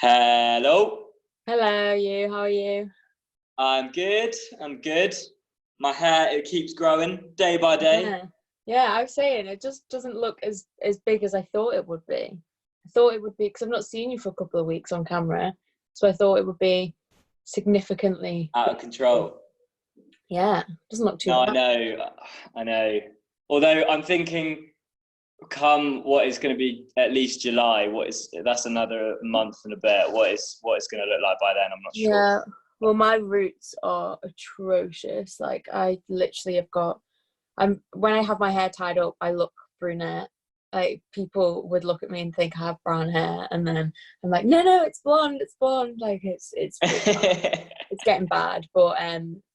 Hello. Hello, you. How are you? I'm good. My hair, it keeps growing day by day. Yeah, I was saying it just doesn't look as big as I thought it would be. I thought it would be because I've not seen you for a couple of weeks on camera, so I thought it would be significantly Out of control. Yeah, doesn't look too No, bad. I know. Although I'm thinking, come what is going to be at least July, that's another month and a bit. What is going to look like by then? I'm not sure. Yeah, well, my roots are atrocious. Like, I literally have got. When I have my hair tied up, I look brunette. Like, people would look at me and think I have brown hair, and then I'm like, no, it's blonde. Like, it's it's getting bad. But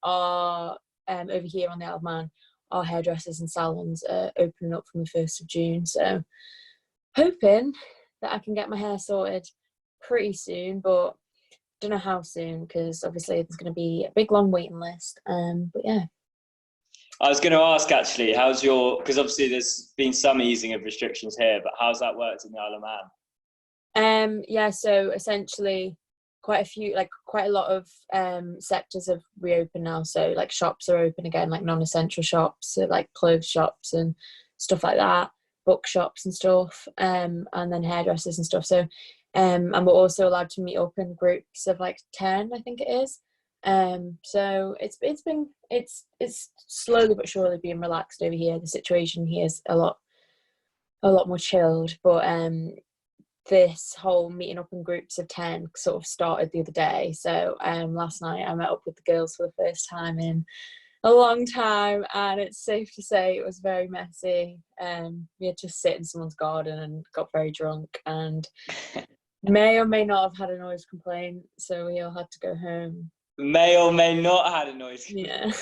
our over here on the Isle of Man, our hairdressers and salons are opening up from the 1st of June. So hoping that I can get my hair sorted pretty soon, but don't know how soon because obviously there's going to be a big long waiting list. But yeah. I was going to ask actually, because obviously there's been some easing of restrictions here, but how's that worked in the Isle of Man? Yeah, so essentially quite a lot of sectors have reopened now. So like shops are open again, like non-essential shops, so like clothes shops and stuff like that, bookshops and stuff, and then hairdressers and stuff. So and we're also allowed to meet up in groups of like 10, I think it is. So it's slowly but surely being relaxed over here. The situation here is a lot more chilled, but this whole meeting up in groups of 10 sort of started the other day. So last night I met up with the girls for the first time in a long time, and it's safe to say it was very messy. We had to sit in someone's garden and got very drunk, and may or may not have had a noise complaint, so we all had to go home. May or may not have had a noise complaint.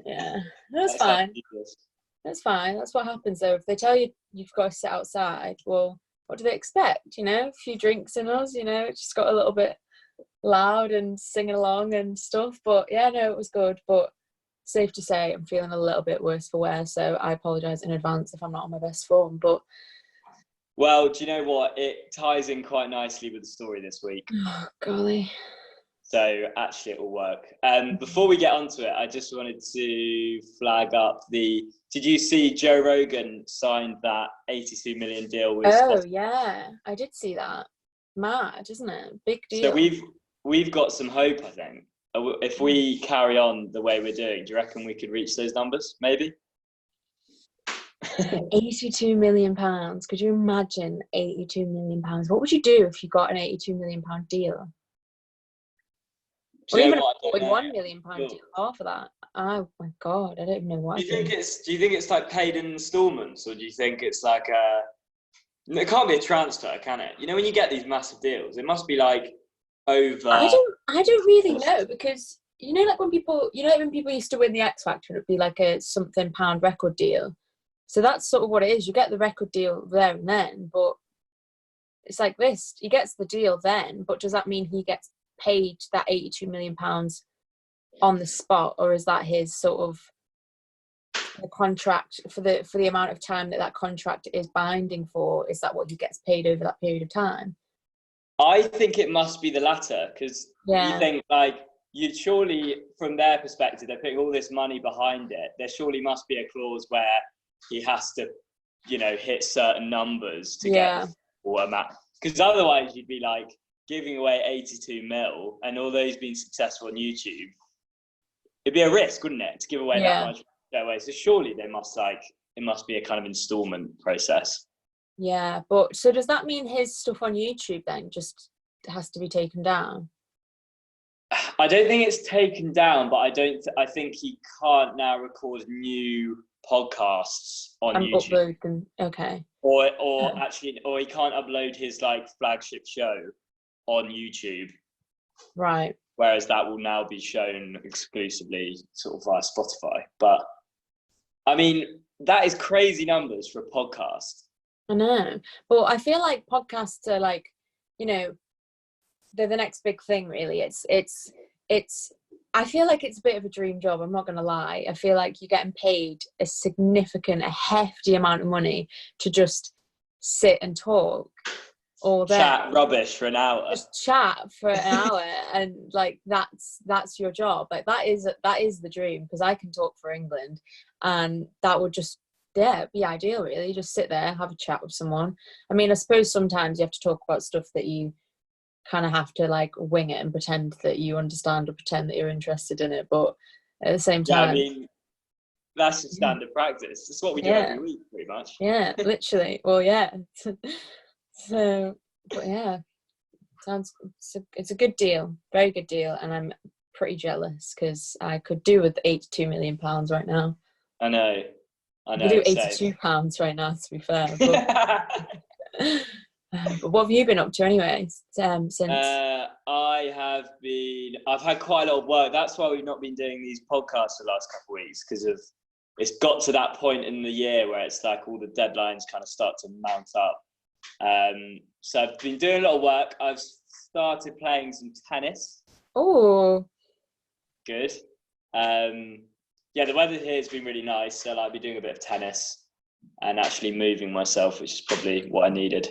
Yeah. That's fine. That's fine. That's what happens though. If they tell you you've got to sit outside, well, what do they expect? A few drinks in us, it just got a little bit loud and singing along and stuff. But yeah, no, it was good. But safe to say I'm feeling a little bit worse for wear, so I apologise in advance if I'm not on my best form. But well, do you know what? It ties in quite nicely with the story this week. Oh, golly. So actually it will work. Before we get onto it, I just wanted to flag up did you see Joe Rogan signed that 82 million deal with Spotify? Yeah, I did see that. Mad, isn't it? Big deal. So we've got some hope, I think. If we carry on the way we're doing, do you reckon we could reach those numbers? Maybe? 82 million pounds. Could you imagine 82 million pounds? What would you do if you got an 82 million pound deal? Or even a 41 million pound deal, half of that. Oh my god, I don't even know what. Do you think it's like paid in installments, or do you think it's like it can't be a transfer, can it? When you get these massive deals, it must be like over. I don't really know, because like when people used to win the X Factor, it'd be like a something pound record deal. So that's sort of what it is. You get the record deal there and then, but it's like this. He gets the deal then, but does that mean he gets paid that 82 million pounds on the spot, or is that his sort of the contract for the amount of time that contract is binding for? Is that what he gets paid over that period of time? I think it must be the latter, because you think you'd surely, from their perspective, they're putting all this money behind it. There surely must be a clause where he has to, hit certain numbers to get the full amount. Because otherwise you'd be like giving away 82 mil and all those being successful on YouTube. It'd be a risk, wouldn't it, to give away that much away? So surely it must be a kind of installment process. Yeah, but so does that mean his stuff on YouTube then just has to be taken down? I don't think it's taken down, but I think he can't now record new podcasts on YouTube. Upload them. Okay. Or he can't upload his flagship show on YouTube. Right. Whereas that will now be shown exclusively sort of via Spotify. But I mean, that is crazy numbers for a podcast. I know. But I feel like podcasts are like, they're the next big thing, really. It's I feel like it's a bit of a dream job, I'm not going to lie. I feel like you're getting paid a hefty amount of money to just sit and talk. all day. Chat rubbish for an hour. Just chat for an hour, and like that's your job. Like that is the dream, because I can talk for England, and that would just be ideal, really. Just sit there, have a chat with someone. I mean, I suppose sometimes you have to talk about stuff that you kind of have to like wing it and pretend that you understand, or pretend that you're interested in it, but at the same time, I mean, that's just standard practice. It's what we do every week, pretty much. Yeah, literally. Well, yeah. So, but yeah, it's a good deal, very good deal, and I'm pretty jealous, because I could do with £82 million right now. I know. I could do £82 right now, to be fair. But what have you been up to anyway, since? I've had quite a lot of work. That's why we've not been doing these podcasts for the last couple of weeks, because it's got to that point in the year where it's like all the deadlines kind of start to mount up. So I've been doing a lot of work. I've started playing some tennis. Oh, good. The weather here has been really nice, so I'll be doing a bit of tennis and actually moving myself, which is probably what I needed.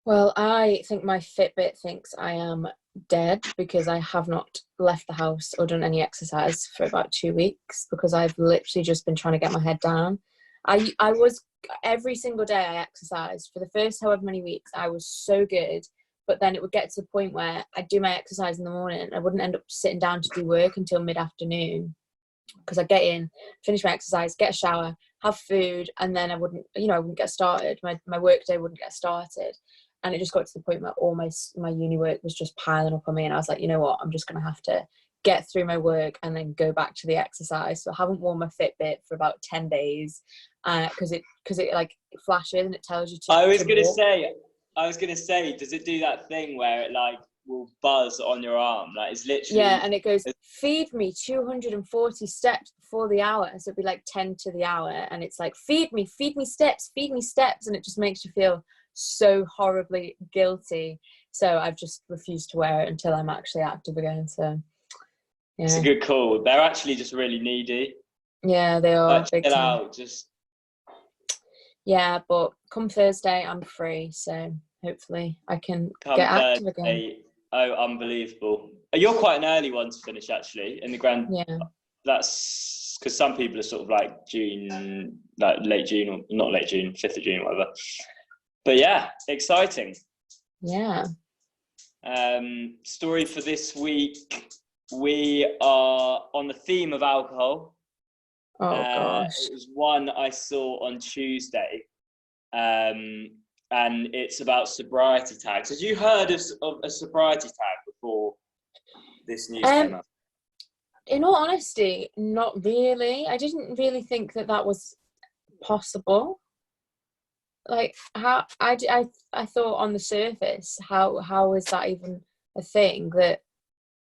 Well, I think my Fitbit thinks I am dead, because I have not left the house or done any exercise for about 2 weeks, because I've literally just been trying to get my head down. I was, every single day I exercised for the first however many weeks. I was so good, but then it would get to the point where I'd do my exercise in the morning. I wouldn't end up sitting down to do work until mid-afternoon, because I get in, finish my exercise, get a shower, have food, and then I wouldn't get started. My work day wouldn't get started. And it just got to the point where all my uni work was just piling up on me. And I was like, you know what, I'm just going to have to get through my work and then go back to the exercise. So I haven't worn my Fitbit for about 10 days, because it like flashes and it tells you to. I was going to say, does it do that thing where it like will buzz on your arm? Like it's literally. Yeah, and it goes, feed me 240 steps before the hour. So it'd be like 10 to the hour. And it's like, feed me steps. And it just makes you feel so horribly guilty. So I've just refused to wear it until I'm actually active again. So yeah, it's a good call. They're actually just really needy. Yeah, they are. Like, chill out, just. Yeah, but come Thursday I'm free, so hopefully I can get active again. Oh, unbelievable! You're quite an early one to finish, actually, in the grand. Yeah, that's because some people are sort of like June, like late June, or not late June, 5th of June, whatever. But yeah, exciting. Yeah. Story for this week. We are on the theme of alcohol. Oh gosh. It was one I saw on Tuesday. And it's about sobriety tags. Had you heard of a sobriety tag before this news came up? In all honesty, not really. I didn't really think that was possible. Like, how I thought on the surface, how is that even a thing that,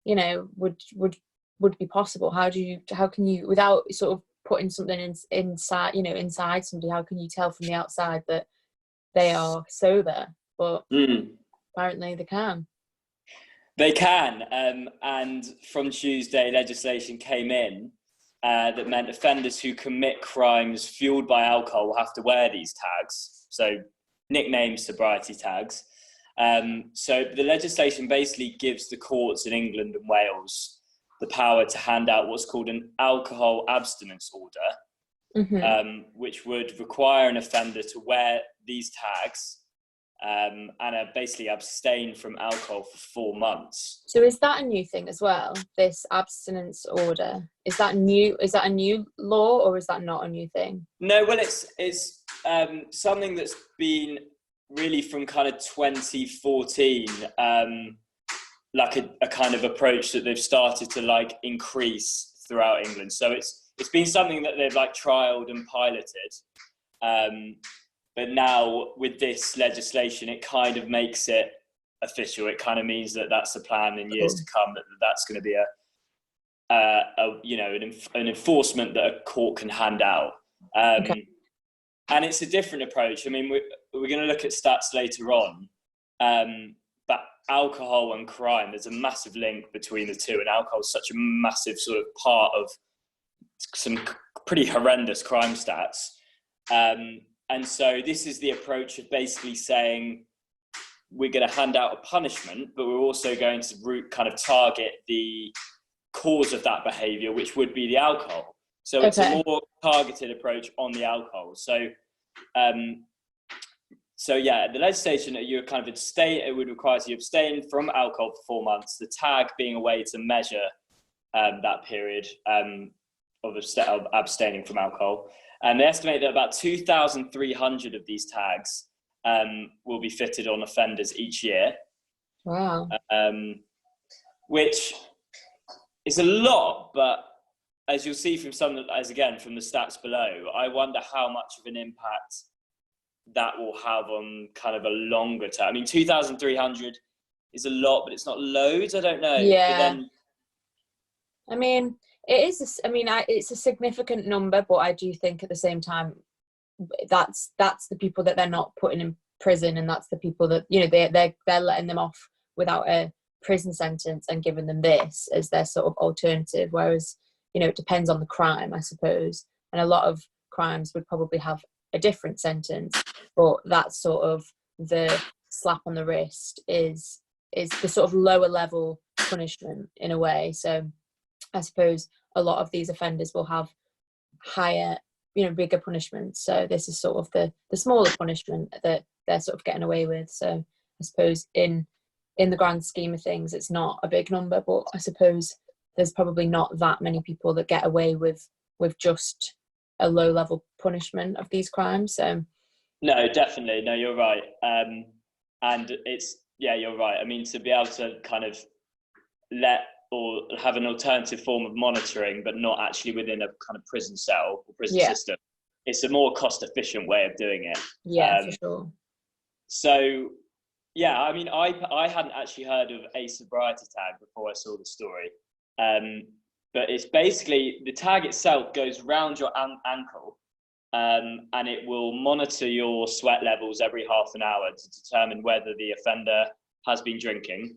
you know, would be possible? How can you, without sort of putting something inside somebody, how can you tell from the outside that they are sober? But apparently they can. They can, and from Tuesday, legislation came in that meant offenders who commit crimes fueled by alcohol will have to wear these tags. So, nicknamed sobriety tags. So the legislation basically gives the courts in England and Wales the power to hand out what's called an alcohol abstinence order, which would require an offender to wear these tags and basically abstain from alcohol for 4 months. So is that a new thing as well, this abstinence order? Is that new? Is that a new law, or is that not a new thing? No, well, it's something that's been really from kind of 2014, like a kind of approach that they've started to like increase throughout England. So it's been something that they've like trialed and piloted. But now with this legislation, it kind of makes it official. It kind of means that that's the plan in years to come, that's going to be an enforcement that a court can hand out. And it's a different approach. I mean, we're going to look at stats later on, but alcohol and crime, there's a massive link between the two, and alcohol is such a massive sort of part of some pretty horrendous crime stats. And so this is the approach of basically saying we're going to hand out a punishment, but we're also going to kind of target the cause of that behavior, which would be the alcohol. So it's a more targeted approach on the alcohol. So yeah, the legislation that you kind of it would require you abstain from alcohol for 4 months, the tag being a way to measure that period of abstaining from alcohol. And they estimate that about 2,300 of these tags will be fitted on offenders each year. Wow. Which is a lot, but as you'll see from from the stats below, I wonder how much of an impact that will have on kind of a longer term. I mean, 2,300 is a lot, but it's not loads. I don't know. Yeah. I mean, it's a significant number, but I do think at the same time, that's the people that they're not putting in prison, and that's the people that, you know, they're letting them off without a prison sentence and giving them this as their sort of alternative. Whereas, you know, it depends on the crime, I suppose, and a lot of crimes would probably have a different sentence, but that's sort of the slap on the wrist is the sort of lower level punishment in a way. So I suppose a lot of these offenders will have higher, you know, bigger punishments. So this is sort of the smaller punishment that they're sort of getting away with. So I suppose in the grand scheme of things, it's not a big number, but I suppose there's probably not that many people that get away with just a low level punishment of these crimes. So no, definitely. No, you're right. And you're right. I mean, to be able to kind of or have an alternative form of monitoring, but not actually within a kind of prison cell or prison system, it's a more cost efficient way of doing it. Yeah, for sure. So yeah, I mean, I hadn't actually heard of a sobriety tag before I saw the story. But it's basically, the tag itself goes round your ankle, and it will monitor your sweat levels every half an hour to determine whether the offender has been drinking.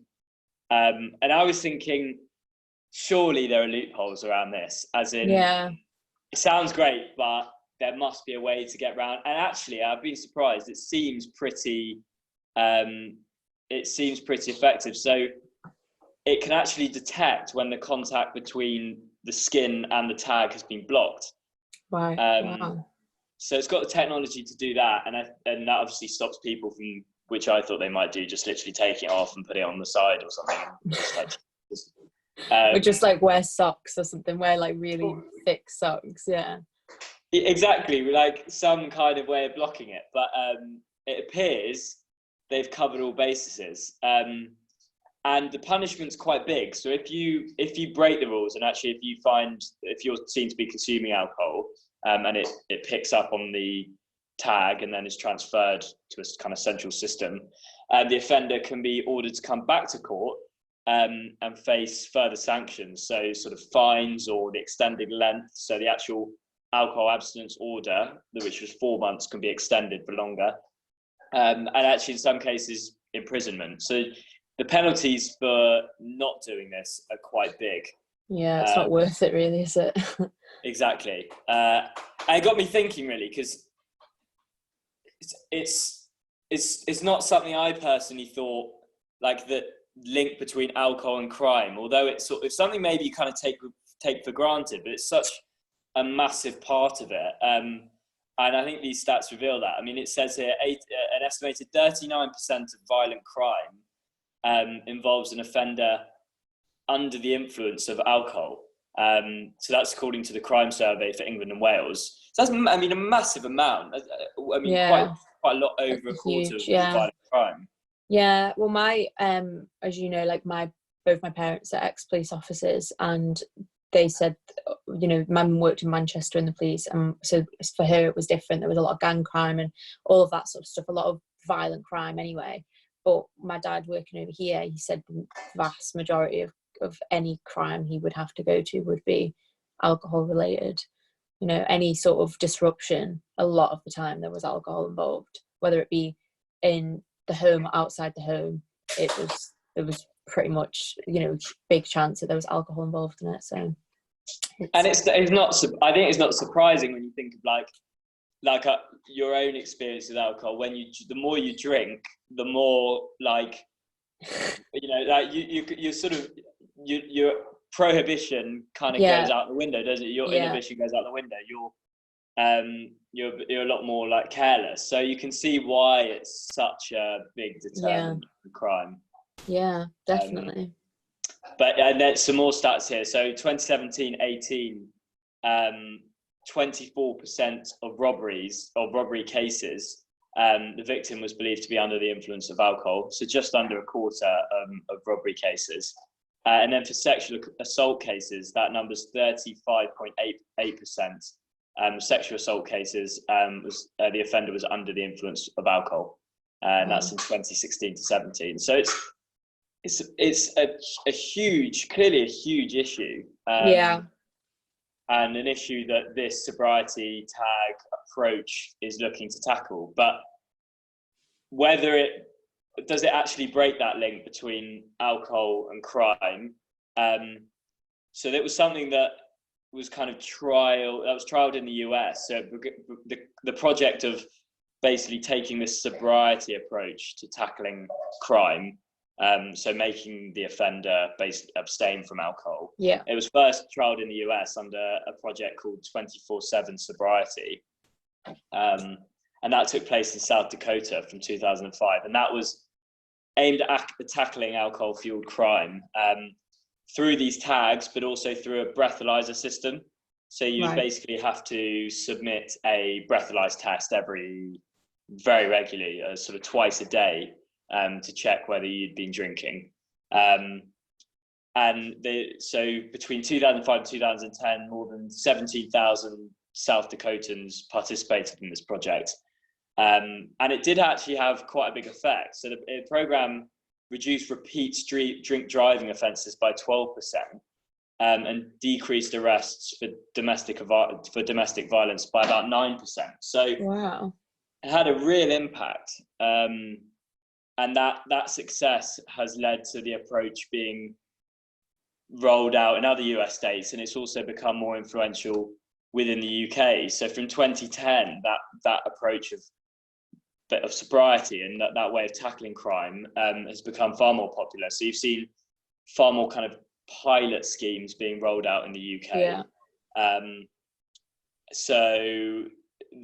And I was thinking, surely there are loopholes around this, as in, it sounds great, but there must be a way to get around. And actually, I've been surprised. It seems pretty effective. So it can actually detect when the contact between the skin and the tag has been blocked. Right. Wow. So it's got the technology to do that, and that obviously stops people from, which I thought they might do, just literally taking it off and putting it on the side or something. Or just like wear socks or something, wear like really thick socks. Yeah. Exactly, like some kind of way of blocking it. But it appears they've covered all bases. And the punishment's quite big. So if you break the rules, and actually if you're seen to be consuming alcohol, and it picks up on the tag and then is transferred to a kind of central system, the offender can be ordered to come back to court and face further sanctions. So sort of fines or the extended length. So the actual alcohol abstinence order, which was 4 months, can be extended for longer. And actually in some cases, imprisonment. So the penalties for not doing this are quite big. Yeah, it's not worth it really, is it? Exactly. And it got me thinking, really, because it's not something I personally thought, like the link between alcohol and crime, although it's something maybe you kind of take for granted, but it's such a massive part of it. And I think these stats reveal that. I mean, it says here an estimated 39% of violent crime involves an offender under the influence of alcohol. So that's according to the crime survey for England and Wales. So that's, I mean, a massive amount. I mean, quite a lot, over a quarter of violent crime. Yeah, well, my as you know, like both my parents are ex-police officers, and they said, you know, my mum worked in Manchester in the police, and so for her it was different. There was a lot of gang crime and all of that sort of stuff, a lot of violent crime anyway. But my dad working over here, he said the vast majority of any crime he would have to go to would be alcohol related. You know, any sort of disruption, a lot of the time there was alcohol involved, whether it be in the home or outside the home. It was pretty much, you know, big chance that there was alcohol involved in it. So, and it's not. I think it's not surprising when you think of like like your own experience with alcohol, when the more you drink, the more like, you know, like you sort of, your prohibition kind of goes out the window, doesn't it? Your inhibition goes out the window. You're a lot more like careless. So you can see why it's such a big determinant of crime. Yeah, definitely. And then some more stats here. So 2017-18, 24% of robbery cases, the victim was believed to be under the influence of alcohol. So just under a quarter of robbery cases. And then for sexual assault cases, that number's 35.88%. Sexual assault cases, the offender was under the influence of alcohol. And that's in 2016 to 17. So it's a huge, clearly a huge issue. And an issue that this sobriety tag approach is looking to tackle. But whether does it actually break that link between alcohol and crime? So that was something that was kind of trialed in the US. So the project of basically taking this sobriety approach to tackling crime, so making the offender basically abstain from alcohol. Yeah. It was first trialed in the US under a project called 24/7 Sobriety. And that took place in South Dakota from 2005. And that was aimed at tackling alcohol-fueled crime through these tags, but also through a breathalyzer system. So you basically have to submit a breathalyzer test very regularly, sort of twice a day, to check whether you'd been drinking. So between 2005 and 2010, more than 17,000 South Dakotans participated in this project. And it did actually have quite a big effect. So the program reduced repeat drink driving offences by 12%, and decreased arrests for domestic violence by about 9%. So it had a real impact. And that success has led to the approach being rolled out in other US states, and it's also become more influential within the UK. So from 2010, that approach of sobriety and that way of tackling crime has become far more popular. So you've seen far more kind of pilot schemes being rolled out in the UK. So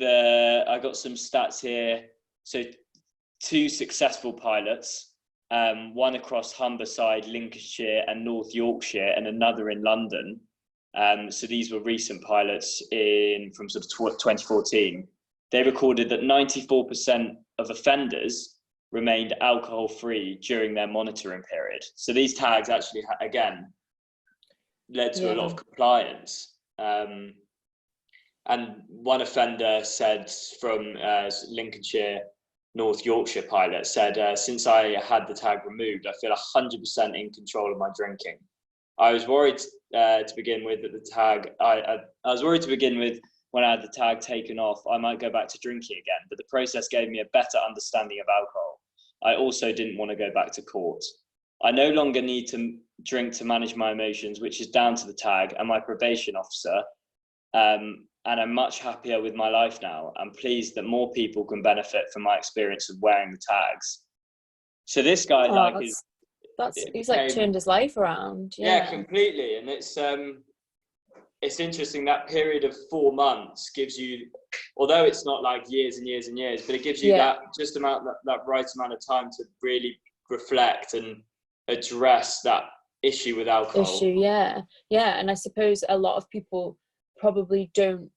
I got some stats here. So 2 successful pilots, one across Humberside, Lincolnshire and North Yorkshire, and another in London. So these were recent pilots from sort of 2014. They recorded that 94% of offenders remained alcohol-free during their monitoring period. So these tags actually, again, led to a lot of compliance. And one offender said from Lincolnshire, North Yorkshire pilot, said, since I had the tag removed, I feel 100% in control of my drinking. I was worried to begin with that the tag, I was worried to begin with when I had the tag taken off, I might go back to drinking again, but the process gave me a better understanding of alcohol. I also didn't want to go back to court. I no longer need to drink to manage my emotions, which is down to the tag and my probation officer. And I'm much happier with my life now. I'm pleased that more people can benefit from my experience of wearing the tags. So this guy, he's like turned his life around. Yeah, completely. And it's interesting, that period of 4 months gives you, although it's not like years and years and years, but it gives you that right amount of time to really reflect and address that issue with alcohol. And I suppose a lot of people probably don't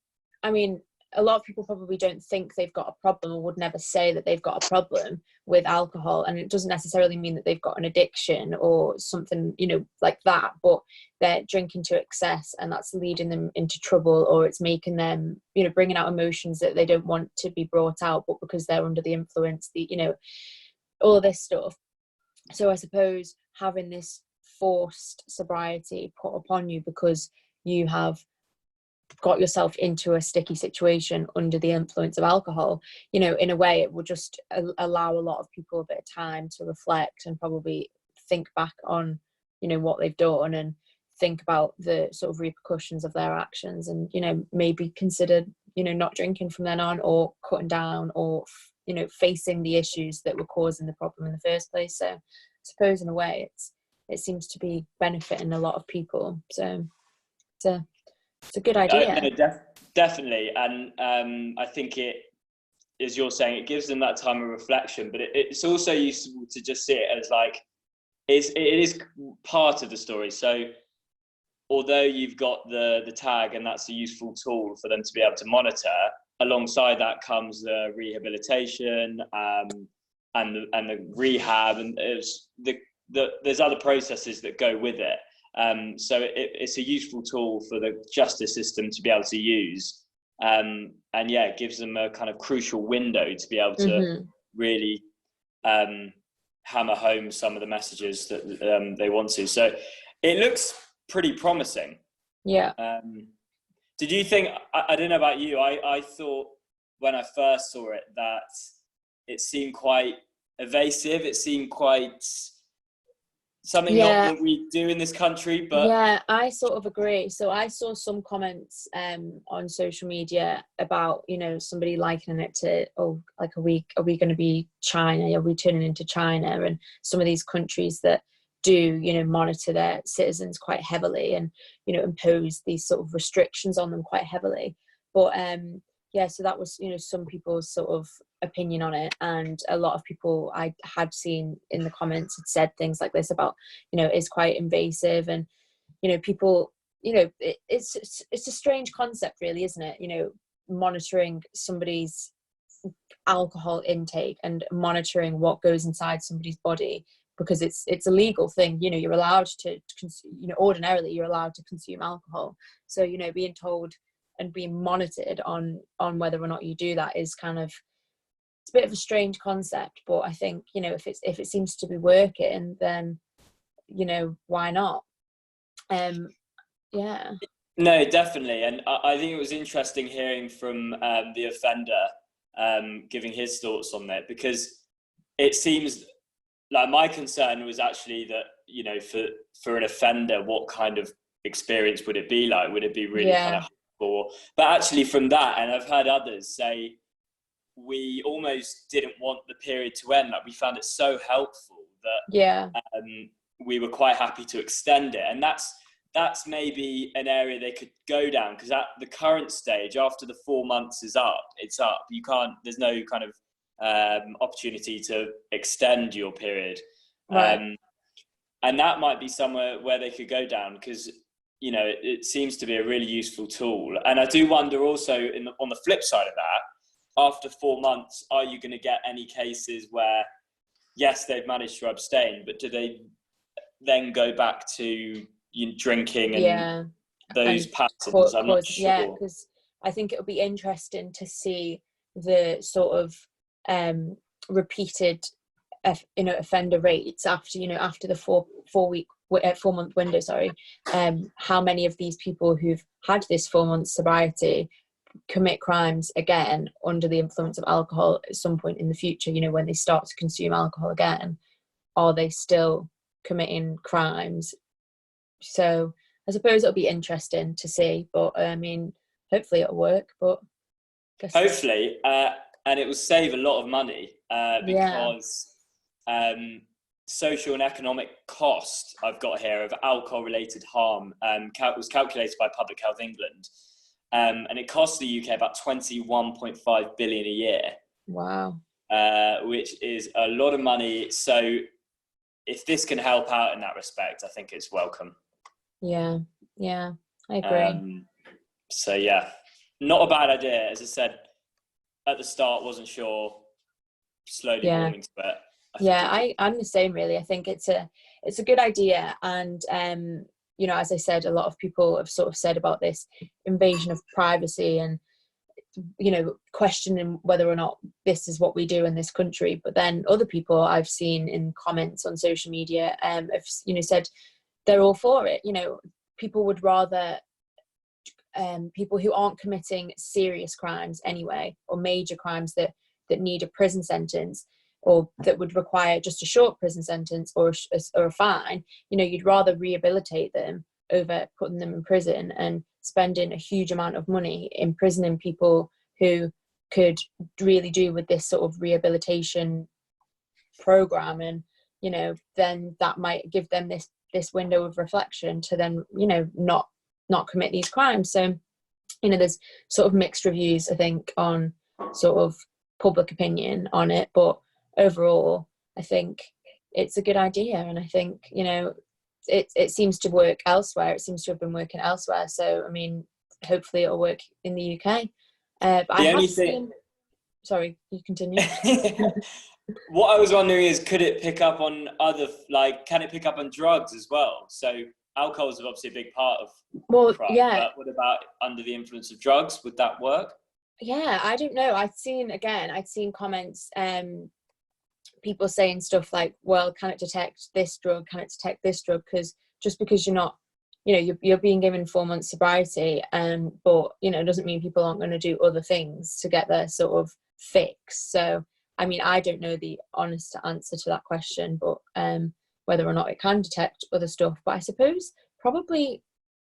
think they've got a problem, or would never say that they've got a problem with alcohol, and it doesn't necessarily mean that they've got an addiction or something, like that, but they're drinking to excess and that's leading them into trouble, or it's making them, bringing out emotions that they don't want to be brought out, but because they're under the influence, all of this stuff. So I suppose having this forced sobriety put upon you because you have got yourself into a sticky situation under the influence of alcohol, in a way it will just allow a lot of people a bit of time to reflect and probably think back on what they've done and think about the sort of repercussions of their actions, and maybe consider you know, not drinking from then on, or cutting down, or, you know, facing the issues that were causing the problem in the first place. So I suppose in a way it seems to be benefiting a lot of people. So it's a good idea. No, definitely. And I think it, as you're saying, it gives them that time of reflection, but it's also useful to just see it as like, it is part of the story. So although you've got the tag, and that's a useful tool for them to be able to monitor, alongside that comes the rehabilitation and the rehab, and there's other processes that go with it. So it's a useful tool for the justice system to be able to use. And yeah, it gives them a kind of crucial window to be able to really hammer home some of the messages that they want to. So it looks pretty promising. Yeah. Did you think, I don't know about you, I thought when I first saw it that it seemed quite evasive. It seemed quite something not that we do in this country, but yeah, I sort of agree. So I saw some comments on social media about, you know, somebody likening it to, oh, like, are we going to be China? Are we turning into China? And some of these countries that do, you know, monitor their citizens quite heavily, and, you know, impose these sort of restrictions on them quite heavily. But yeah, so that was, you know, some people's sort of opinion on it, and a lot of people I had seen in the comments had said things like this about, you know, it's quite invasive, and, you know, people, you know, it's a strange concept, really, isn't it? You know, monitoring somebody's alcohol intake and monitoring what goes inside somebody's body, because it's a legal thing. You know, you're allowed to you know, ordinarily you're allowed to consume alcohol. So, you know, being told and being monitored on whether or not you do that is kind of, it's a bit of a strange concept. But I think, you know, if it seems to be working, then, you know, why not? Yeah. No, definitely. And I think it was interesting hearing from the offender giving his thoughts on that, because it seems like my concern was actually that, you know, for an offender, what kind of experience would it be like? Would it be really kind of hardcore? But actually from that, and I've heard others say, we almost didn't want the period to end. Like, we found it so helpful that we were quite happy to extend it. And that's maybe an area they could go down, because at the current stage, after the 4 months is up, it's up. You can't, there's no kind of opportunity to extend your period. Right. And that might be somewhere where they could go down, because, you know, it seems to be a really useful tool. And I do wonder also, on the flip side of that, after 4 months, are you going to get any cases where, yes, they've managed to abstain, but do they then go back to drinking and those patterns? I'm not sure. Yeah, because I think it'll be interesting to see the sort of repeated offender rates after, you know, after the 4 month window, how many of these people who've had this 4 month sobriety commit crimes again under the influence of alcohol at some point in the future. You know, when they start to consume alcohol again, are they still committing crimes? So I suppose it'll be interesting to see, but I mean, hopefully it'll work. But hopefully, and it will save a lot of money, because social and economic cost I've got here of alcohol related harm was calculated by Public Health England, and it costs the UK about 21.5 billion a year. Wow. Which is a lot of money. So if this can help out in that respect, I think it's welcome. Yeah, I agree. So yeah, not a bad idea. As I said at the start, wasn't sure, slowly warming to it. I'm the same, really. I think it's a good idea. And you know, as I said, a lot of people have sort of said about this invasion of privacy, and, you know, questioning whether or not this is what we do in this country. But then other people I've seen in comments on social media have, you know, said they're all for it. You know, people would rather people who aren't committing serious crimes anyway, or major crimes that need a prison sentence, or that would require just a short prison sentence or a fine, you know, you'd rather rehabilitate them over putting them in prison and spending a huge amount of money imprisoning people who could really do with this sort of rehabilitation program, and then that might give them this window of reflection to then not commit these crimes. So there's sort of mixed reviews, I think, on sort of public opinion on it, but overall I think it's a good idea, and I think it seems to work elsewhere. It seems to have been working elsewhere, so I mean, hopefully it'll work in the UK. But sorry, you continue. What I was wondering is, could it pick up on can it pick up on drugs as well? So alcohol is obviously a big part of crime, but what about under the influence of drugs? Would that work? Yeah, I don't know. I'd seen comments, people saying stuff like, well, can it detect this drug? Can it detect this drug? Because just because you're not, you're being given 4 months sobriety, but it doesn't mean people aren't going to do other things to get their sort of fix. So I mean, I don't know the honest answer to that question, but whether or not it can detect other stuff. But I suppose probably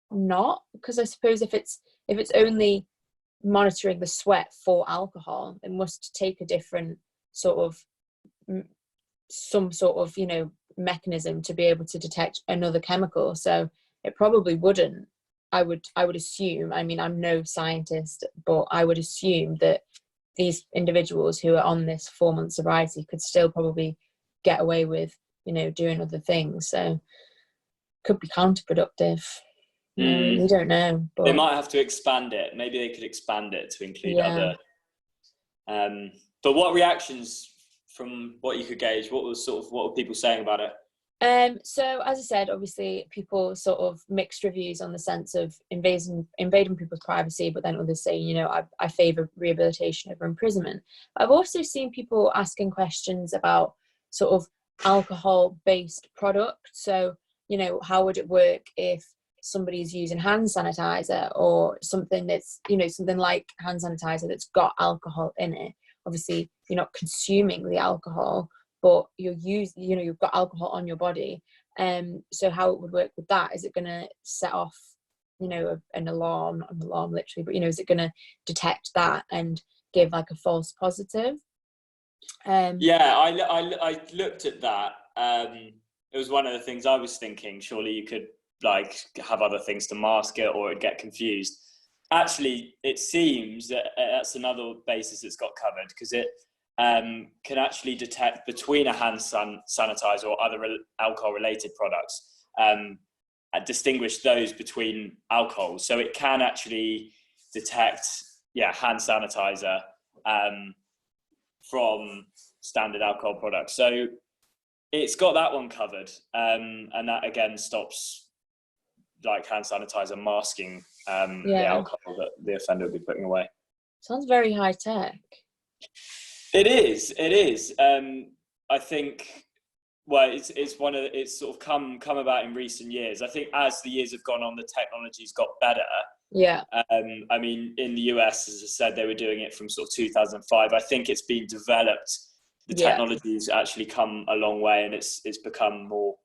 not, because I suppose if it's only monitoring the sweat for alcohol, it must take a different sort of some sort of mechanism to be able to detect another chemical. So it probably wouldn't. I would assume. I mean, I'm no scientist, but I would assume that these individuals who are on this 4 month sobriety could still probably get away with, doing other things. So could be counterproductive. We don't know. But they might have to expand it. Maybe they could expand it to include other. But what reactions from what you could gauge? What were people saying about it? So as I said, obviously people sort of mixed reviews on the sense of invading people's privacy, but then others say, I favour rehabilitation over imprisonment. I've also seen people asking questions about sort of alcohol-based products. So, how would it work if somebody's using hand sanitizer or something that's, something like hand sanitizer that's got alcohol in it? Obviously, you're not consuming the alcohol, but you've got alcohol on your body. So how it would work with that, is it going to set off, an alarm, not an alarm literally, but, is it going to detect that and give like a false positive? I looked at that. It was one of the things I was thinking, surely you could like have other things to mask it, or it'd get confused. Actually, it seems that that's another basis that's got covered, because it can actually detect between a hand sanitizer or other alcohol-related products, distinguish those between alcohols. So it can actually detect, hand sanitizer from standard alcohol products. So it's got that one covered, and that again stops like hand sanitizer masking the alcohol that the offender will be putting away. Sounds very high tech. It is. I think, well, it's sort of come about in recent years. I think as the years have gone on, the technology's got better. Yeah. I mean, in the US, as I said, they were doing it from sort of 2005. I think it's been developed. The technology's actually come a long way, and it's become more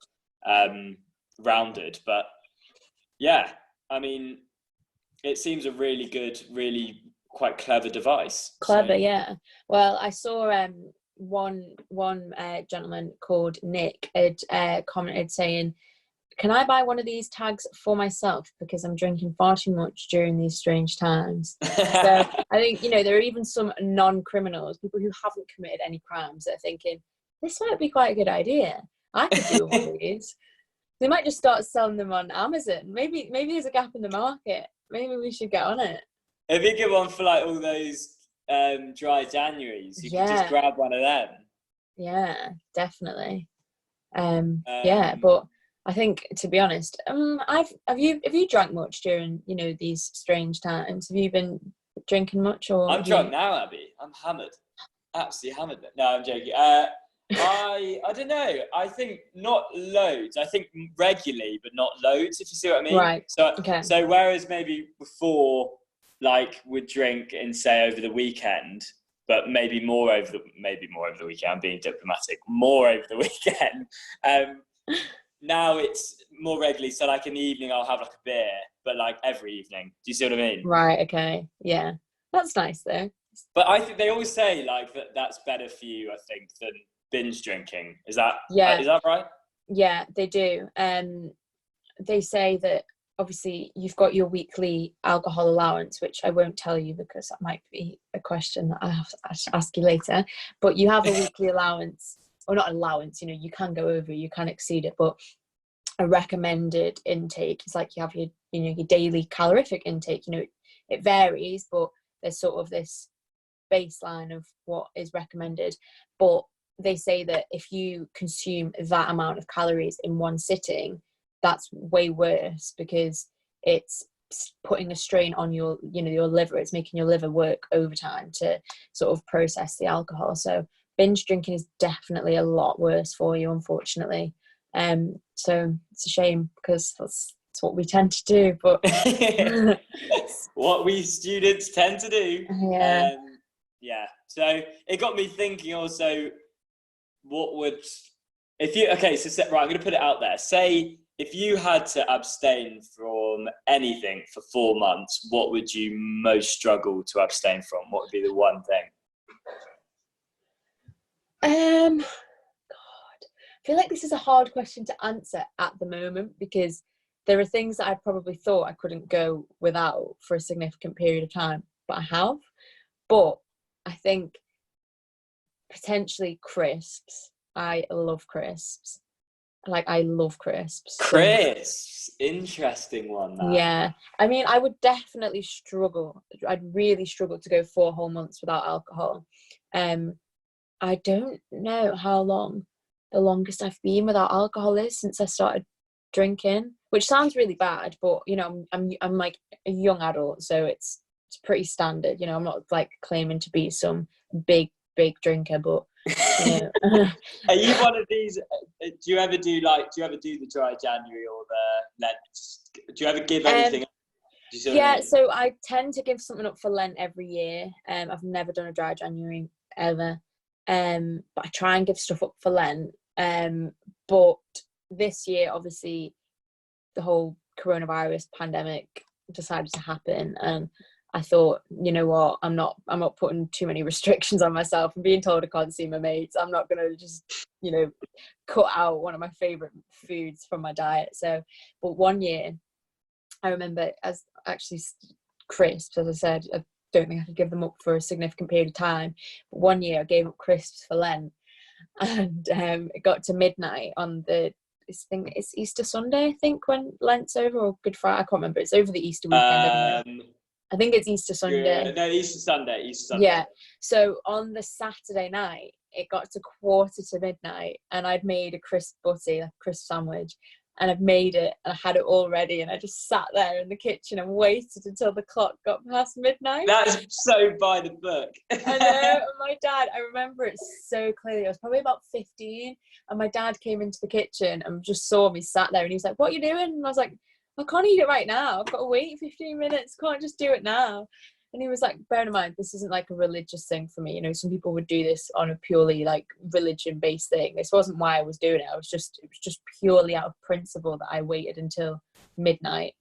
rounded. But yeah, I mean, it seems a really good, really quite clever device. Yeah. Well, I saw one gentleman called Nick had commented saying, can I buy one of these tags for myself, because I'm drinking far too much during these strange times? So I think, there are even some non-criminals, people who haven't committed any crimes, that are thinking, this might be quite a good idea. I could do one of these. They might just start selling them on Amazon. Maybe there's a gap in the market. Maybe we should get on it. It'd be a good one for like all those dry Januaries. You can just grab one of them. Yeah, definitely. But I think, to be honest, have you drank much during these strange times? Have you been drinking much? Or I'm drunk now, Abby. I'm hammered, absolutely hammered. No, I'm joking. I don't know. I think not loads. I think regularly, but not loads. If you see what I mean. Right. So whereas maybe before, like, would drink and say over the weekend, but maybe more over the weekend. I'm being diplomatic. More over the weekend. now it's more regularly. So like in the evening, I'll have like a beer, but like every evening. Do you see what I mean? Right. Okay. Yeah. That's nice though. But I think they always say like that's better for you, I think, than binge drinking. Is that right? Yeah, they do. They say that obviously you've got your weekly alcohol allowance, which I won't tell you because that might be a question that I have to ask you later. But you have a weekly allowance, or not allowance, you can go over, you can exceed it, but a recommended intake is like you have your daily calorific intake. It varies, but there's sort of this baseline of what is recommended. But they say that if you consume that amount of calories in one sitting, that's way worse because it's putting a strain on your liver. It's making your liver work overtime to sort of process the alcohol. So binge drinking is definitely a lot worse for you, unfortunately. So it's a shame because that's what we tend to do, but what we students tend to do. Yeah. So it got me thinking also, what would, right, I'm going to put it out there. Say if you had to abstain from anything for 4 months, what would you most struggle to abstain from? What would be the one thing? God, I feel like this is a hard question to answer at the moment because there are things that I probably thought I couldn't go without for a significant period of time, but I have. But I think potentially crisps. I love crisps. I love crisps. Crisps, interesting one. That. Yeah, I mean, I would definitely struggle. I'd really struggle to go 4 whole months without alcohol. I don't know how long the longest I've been without alcohol is since I started drinking, which sounds really bad, but I'm like a young adult, so it's pretty standard. I'm not like claiming to be some big drinker, but Are you one of these? Do you ever do the dry January or the Lent? Do you ever give anything? Yeah, so I tend to give something up for Lent every year. I've never done a dry January ever. But I try and give stuff up for Lent. But this year, obviously, the whole coronavirus pandemic decided to happen, and I thought, you know what, I'm not putting too many restrictions on myself. I'm being told I can't see my mates. I'm not gonna just, cut out one of my favorite foods from my diet. So, but one year, I remember as actually crisps, as I said, I don't think I could give them up for a significant period of time. But one year I gave up crisps for Lent, and it got to midnight on it's Easter Sunday, I think, when Lent's over, or Good Friday. I can't remember. It's over the Easter weekend. I think it's Easter Sunday. No, Easter Sunday. Yeah. So on the Saturday night, it got to 1:45, and I'd made a crisp butty, a crisp sandwich, and I've made it, and I had it all ready, and I just sat there in the kitchen and waited until the clock got past midnight. That is so by the book. I know. And my dad, I remember it so clearly. I was probably about 15, and my dad came into the kitchen and just saw me sat there, and he was like, "What are you doing?" And I was like, "I can't eat it right now. I've got to wait 15 minutes. Can't just do it now." And he was like, bear in mind, this isn't like a religious thing for me. Some people would do this on a purely like religion-based thing. This wasn't why I was doing it. It was just purely out of principle that I waited until midnight.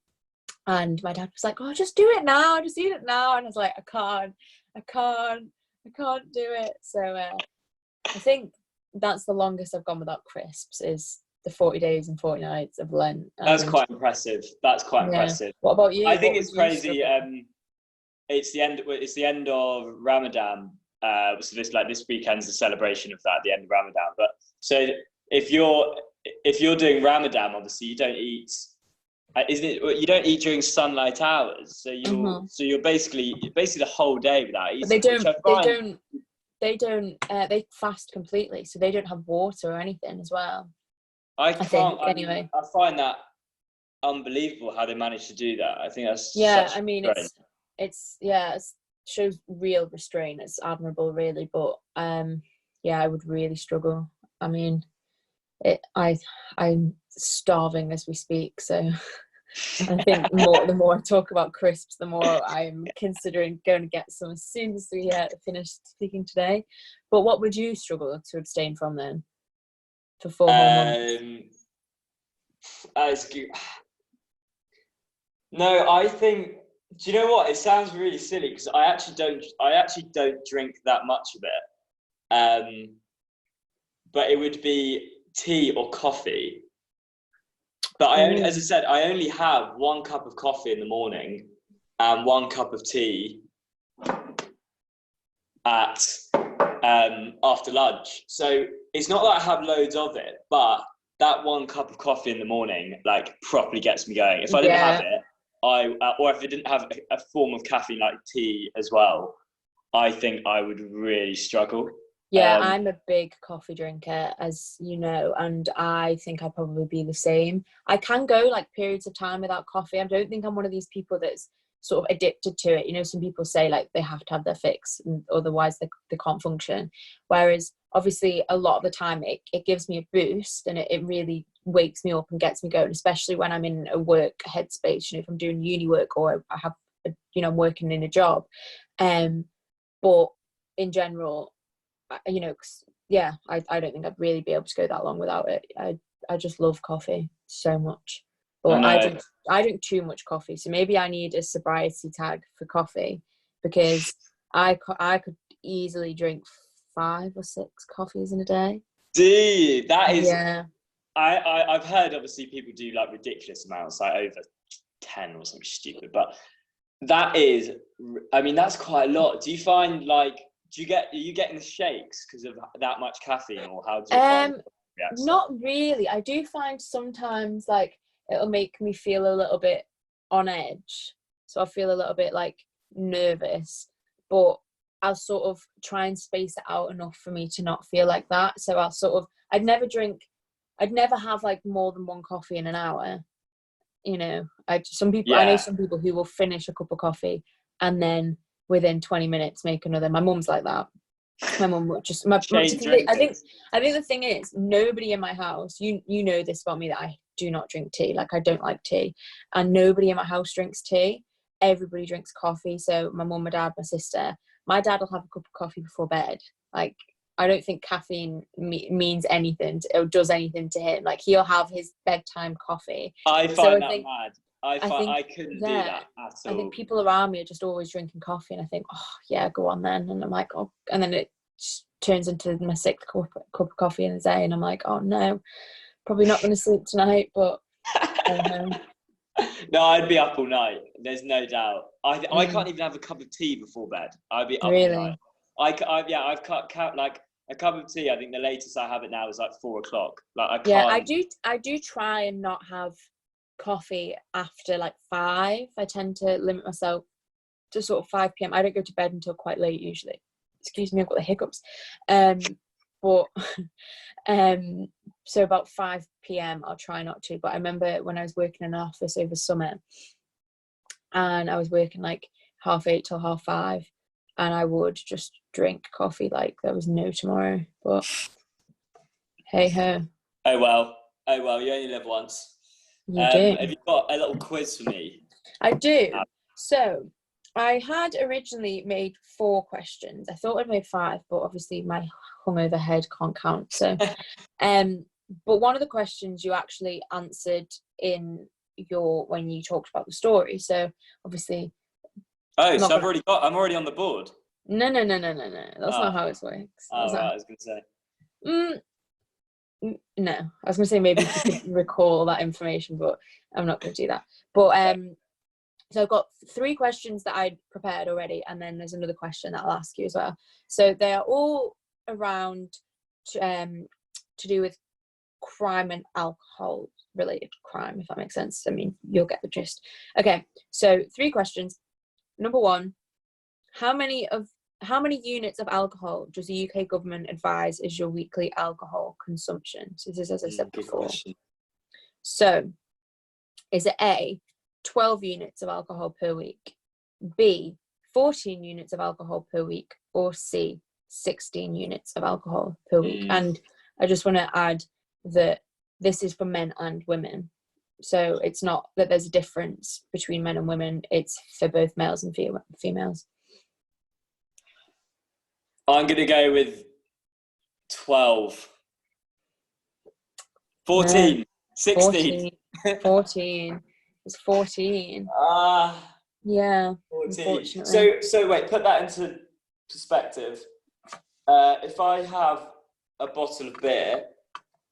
And my dad was like, "Oh, just do it now. Just eat it now." And I was like, I can't do it. So I think that's the longest I've gone without crisps, is the 40 days and 40 nights of Lent. That's quite impressive. Impressive. What about you? I think it's crazy. It's the end of Ramadan. So this weekend's the celebration of that, the end of Ramadan. But so if you're doing Ramadan, obviously you don't eat. Isn't it? You don't eat during sunlight hours, so you're basically the whole day without eating. But they don't. They fast completely, so they don't have water or anything as well. I find that unbelievable how they manage to do that. I think that's it shows real restraint. It's admirable, really, but I would really struggle. I mean, I'm starving as we speak, so I think the more I talk about crisps, the more I'm considering going to get some as soon as we finish speaking today. But what would you struggle to abstain from then for 4 whole months? It's good. No, I think. Do you know what? It sounds really silly because I actually don't drink that much of it. But it would be tea or coffee. But as I said, I only have 1 cup of coffee in the morning and 1 cup of tea at after lunch. So it's not that I have loads of it, but that 1 cup of coffee in the morning like properly gets me going. If I didn't have it, or if it didn't have a form of caffeine like tea as well, I think I would really struggle. Yeah, I'm a big coffee drinker, as you know, and I think I'd probably be the same. I can go like periods of time without coffee. I don't think I'm one of these people that's sort of addicted to it. You know, some people say like they have to have their fix, and otherwise they can't function. Whereas obviously a lot of the time it gives me a boost, and it really wakes me up and gets me going, especially when I'm in a work headspace, you know, if I'm doing uni work or I have, you know, I'm working in a job. But in general, you know, yeah, I don't think I'd really be able to go that long without it. I just love coffee so much, but I drink too much coffee, so maybe I need a sobriety tag for coffee, because I could easily drink 5 or 6 coffees in a day. Dude, that is, yeah. I've heard obviously people do like ridiculous amounts, like over 10 or something stupid, but that is, I mean, that's quite a lot. Do you find like, are you getting the shakes because of that much caffeine, or how do you find it? Not really. I do find sometimes like it'll make me feel a little bit on edge, so I feel a little bit like nervous, but I'll sort of try and space it out enough for me to not feel like that. So I'd never have like more than 1 coffee in an hour. You know, I know some people who will finish a cup of coffee and then within 20 minutes make another. My mum's like that. My mum would just I think the thing is, nobody in my house, you know this about me, that I do not drink tea. Like, I don't like tea, and nobody in my house drinks tea. Everybody drinks coffee. So my mum, my dad, my sister. My dad will have a cup of coffee before bed. Like, I don't think caffeine means anything or does anything to him. Like, he'll have his bedtime coffee. I find that mad. I couldn't do that at all. I think people around me are just always drinking coffee, and I think, oh yeah, go on then. And I'm like, oh, and then it just turns into my 6th cup of coffee in the day, and I'm like, oh no, probably not going to sleep tonight. But no, I'd be up all night. There's no doubt. I can't even have a cup of tea before bed. I'd be up all night. I've cut like a cup of tea. I think the latest I have it now is like 4 o'clock. Like, I can't. I do try and not have coffee after like 5. I tend to limit myself to sort of 5 p.m. I don't go to bed until quite late usually. Excuse me, I've got the hiccups. But so about 5 p.m. I'll try not to. But I remember when I was working in an office over summer, and I was working like 8:30 till 5:30, and I would just drink coffee like there was no tomorrow. But hey ho. Oh well, you only live once. You do. Have you got a little quiz for me? I do. So I had originally made 4 questions. I thought I'd made 5, but obviously my hungover head can't count. So, but one of the questions you actually answered in when you talked about the story. So obviously. Oh, so I'm already on the board. No. That's not how it works. Oh, right, I was going to say. No, I was going to say maybe you could recall that information, but I'm not going to do that. But so I've got 3 questions that I prepared already, and then there's another question that I'll ask you as well. So they are all around to do with crime and alcohol related crime, if that makes sense. I mean, you'll get the gist. Okay, so 3 questions. Number 1, how many units of alcohol does the UK government advise is your weekly alcohol consumption? So this is, as I said before. Question. So is it A, 12 units of alcohol per week, B, 14 units of alcohol per week, or C, 16 units of alcohol per week? And I just want to add that this is for men and women. So it's not that there's a difference between men and women. It's for both males and females. I'm going to go with 12. 14. 16. 14. It's 14. Yeah, 14. unfortunately. So wait, put that into perspective. If I have a bottle of beer,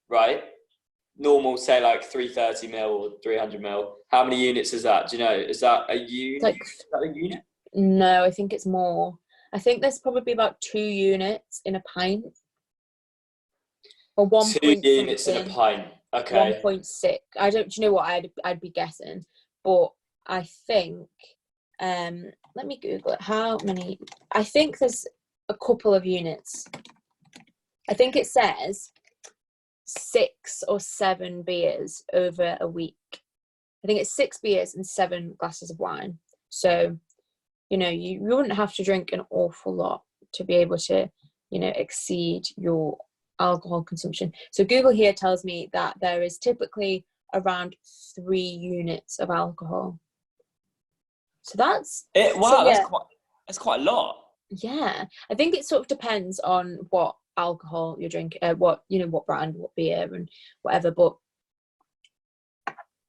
right, normal, say like 330ml or 300ml, how many units is that? Do you know? Is that a unit? Like, is that a unit? No, I think it's more. I think there's probably about 2 units in a pint. Or 1 2 point units in a pint. Okay. 1.6. Do you know what I'd be guessing? But I think, let me Google it. How many? I think there's a couple of units. I think it says 6 or 7 beers over a week. I think it's 6 beers and 7 glasses of wine. So, you wouldn't have to drink an awful lot to be able to, exceed your alcohol consumption. So Google here tells me that there is typically around 3 units of alcohol. So that's it. Wow, so, yeah. That's quite a lot. Yeah, I think it sort of depends on what alcohol you're drinking, what brand, what beer, and whatever. But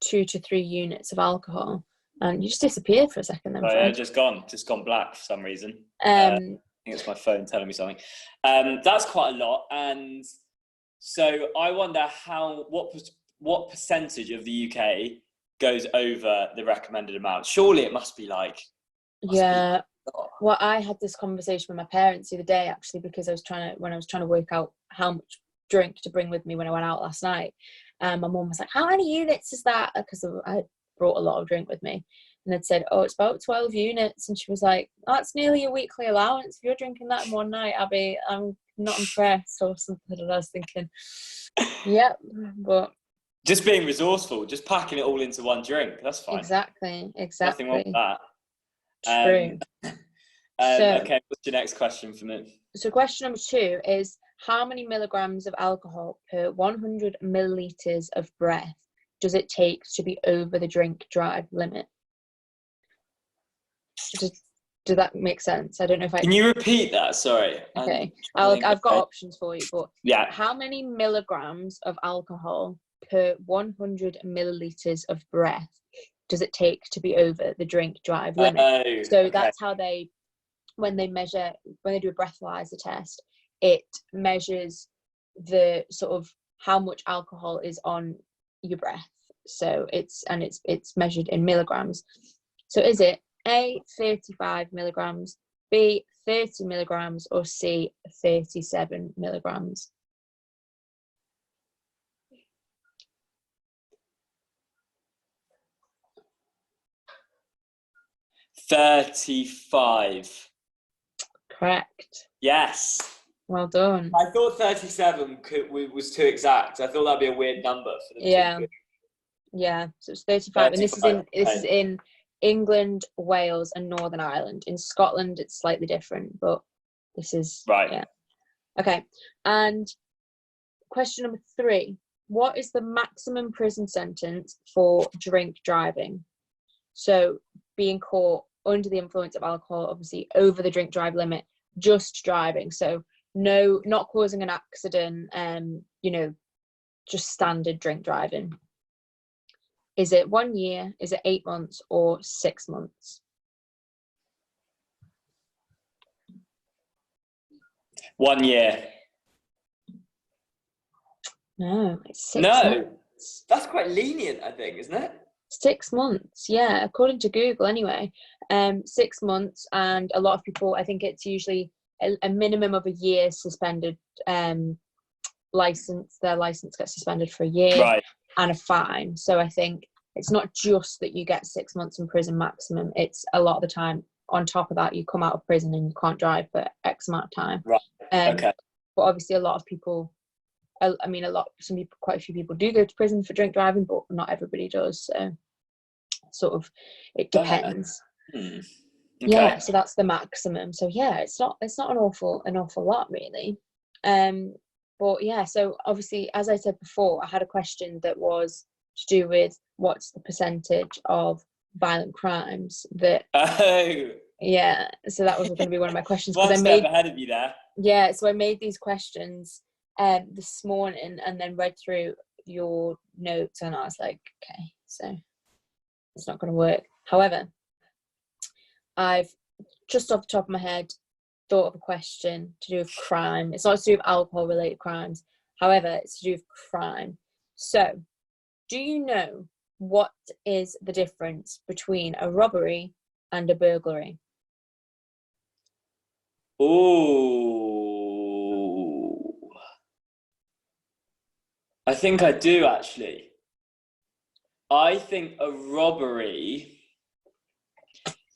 2 to 3 units of alcohol, and you just disappeared for a second. Then, yeah, just gone black for some reason. I think it's my phone telling me something. That's quite a lot, and so I wonder what percentage of the UK goes over the recommended amount. Surely it must be like. Yeah. Well, I had this conversation with my parents the other day, actually, because when I was trying to work out how much drink to bring with me when I went out last night. My mum was like, "How many units is that?" Because I brought a lot of drink with me, and they'd said, "Oh, it's about 12 units," and she was like, "That's nearly a weekly allowance. If you're drinking that in one night, Abby, I'm not impressed," or something. And I was thinking, yep, but just being resourceful, just packing it all into one drink. That's fine. Exactly. Nothing wrong with that. True. Okay, what's your next question for me? So question number 2 is, how many milligrams of alcohol per 100 millilitres of breath does it take to be over the drink drive limit? Does that make sense? I don't know if I... Can you repeat that? Sorry. Okay. I've got options for you, but yeah. How many milligrams of alcohol per 100 millilitres of breath does it take to be over the drink drive limit? So that's how when they do a breathalyzer test, it measures the sort of how much alcohol is on your breath. So it's measured in milligrams. So is it A, 35 milligrams, B, 30 milligrams, or C, 37 milligrams? $35. Correct. Yes. Well done. I thought 37 was too exact. I thought that'd be a weird number for them. Yeah. So it's 35, and this is in England, Wales, and Northern Ireland. In Scotland, it's slightly different, but this is right. Yeah. Okay. And question number 3: what is the maximum prison sentence for drink driving? So being caught under the influence of alcohol, obviously over the drink drive limit, just driving. So no, not causing an accident, just standard drink driving. Is it 1 year, is it 8 months, or 6 months? 1 year. No, it's 6 months. That's quite lenient, I think, isn't it? 6 months, yeah, according to Google anyway. 6 months, and a lot of people, I think it's usually a minimum of a year suspended license. Their license gets suspended for a year, right, and a fine. So I think it's not just that you get 6 months in prison maximum, it's a lot of the time on top of that you come out of prison and you can't drive for X amount of time. Right. Okay. But obviously a lot of people, quite a few people do go to prison for drink driving, but not everybody does. So sort of it depends. Okay. Yeah, so that's the maximum. So yeah, it's not an awful lot really. But yeah, so obviously, as I said before, I had a question that was to do with what's the percentage of violent crimes that. Oh. Yeah, so that was going to be one of my questions. One step ahead of you there. Yeah, so I made these questions this morning and then read through your notes. And I was like, okay, so it's not going to work. However, I've just off the top of my head thought of a question to do with crime. It's not to do with alcohol related crimes. However, it's to do with crime. So, do you know what is the difference between a robbery and a burglary? Oh, I think I do actually. I think a robbery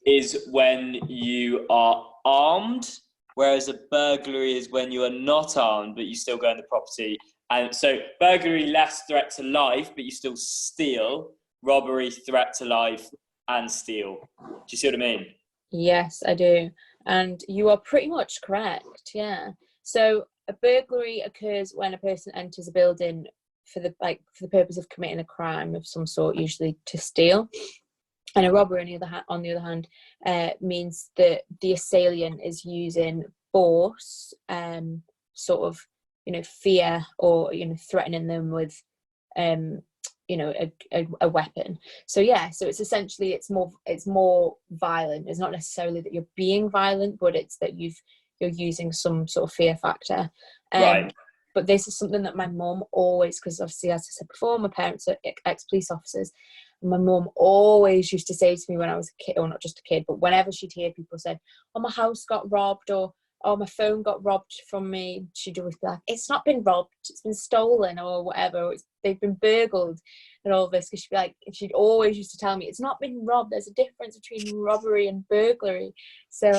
is when you are armed, whereas a burglary is when you are not armed, but you still go in the property. And so burglary, less threat to life, but you still steal. Robbery, threat to life and steal. Do you see what I mean? Yes, I do. And you are pretty much correct. Yeah. So a burglary occurs when a person enters a building for the purpose of committing a crime of some sort, usually to steal. And a robbery, on the other hand, means that the assailant is using force, sort of, fear, or threatening them with, a weapon. So so it's essentially it's more violent. It's not necessarily that you're being violent, but it's that you're using some sort of fear factor. Right. But this is something that my mum always, because obviously, as I said before, my parents are ex-police officers. My mum always used to say to me when I was a kid, or not just a kid, but whenever she'd hear people say, "Oh, my house got robbed," or "Oh, my phone got robbed from me," she'd always be like, "It's not been robbed, it's been stolen," or whatever, or they've been burgled, and all this. Because she'd always used to tell me, "It's not been robbed. There's a difference between robbery and burglary." So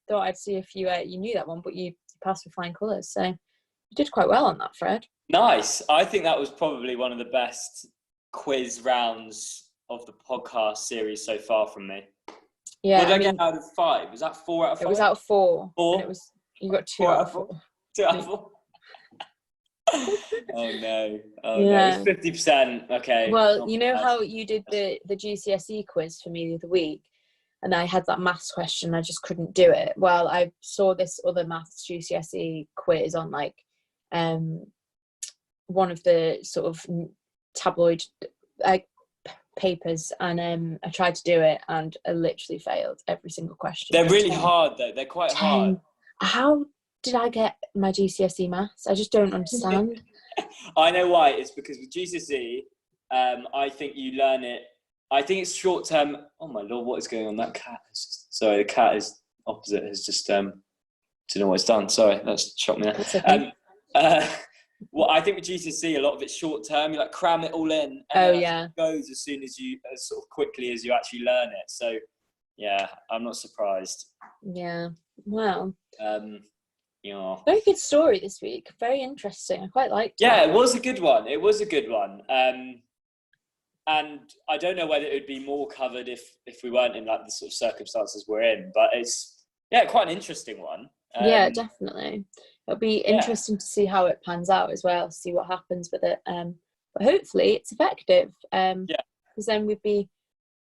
thought I'd see if you knew that one, but you passed with flying colours. So you did quite well on that, Fred. Nice. I think that was probably one of the best quiz rounds of the podcast series so far from me. Yeah. What did I get out of 5? Was that 4 out of 5? It was out of 4. 4? And you got 2 out of 4. 2 out of 4. Oh no. No. It's 50%. Okay. Well, you know how you did the GCSE quiz for me the other week, and I had that maths question, I just couldn't do it. Well, I saw this other maths GCSE quiz on one of the sort of tabloid papers, and I tried to do it and I literally failed every single question. They're really hard though. They're quite hard. How did I get my GCSE maths? I just don't understand. I know why. It's because with GCSE, I think you learn it. I think it's short term. Oh my lord, what is going on? That cat is just, sorry, the cat is opposite. Has just don't know what it's done. Sorry, that's shocked me there. That's okay. Well, I think with GCSE, a lot of it's short term. You cram it all in, and it goes as sort of quickly as you actually learn it. So, yeah, I'm not surprised. Yeah. Wow. Yeah. Very good story this week. Very interesting. I quite liked it. Yeah, it was a good one. And I don't know whether it would be more covered if we weren't in the sort of circumstances we're in. But it's quite an interesting one. Yeah, definitely. It'll be interesting to see how it pans out as well, see what happens with it. But hopefully it's effective. Because then we'd be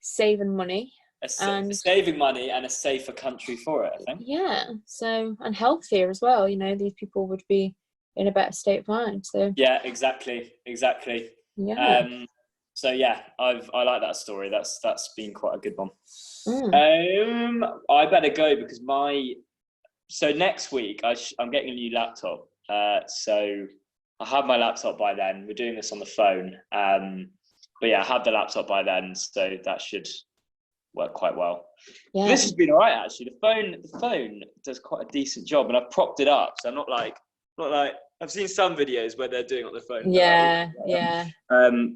saving money. Saving money and a safer country for it, I think. Yeah, and healthier as well. These people would be in a better state of mind. So yeah, exactly. Yeah. So yeah, I like that story. That's been quite a good one. I better go because so next week I'm getting a new laptop. So I'll have my laptop by then. We're doing this on the phone. But yeah, I have the laptop by then, so that should work quite well. Yeah. This has been all right actually. The phone does quite a decent job, and I've propped it up, so I'm not like I've seen some videos where they're doing it on the phone. Yeah.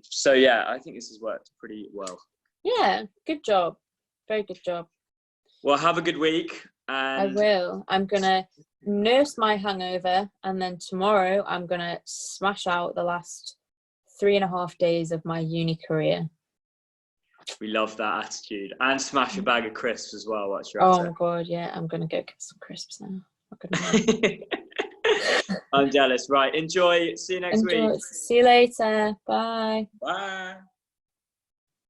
So yeah, I think this has worked pretty well. Yeah, good job. Very good job. Well, have a good week. And I will. I'm gonna nurse my hangover, and then tomorrow I'm gonna smash out the last 3.5 days of my uni career. We love that attitude. And smash a bag of crisps as well. What's your answer? Oh my god, yeah, I'm gonna go get some crisps now. I'm jealous. Right, enjoy. See you next week. See you later. Bye. Bye.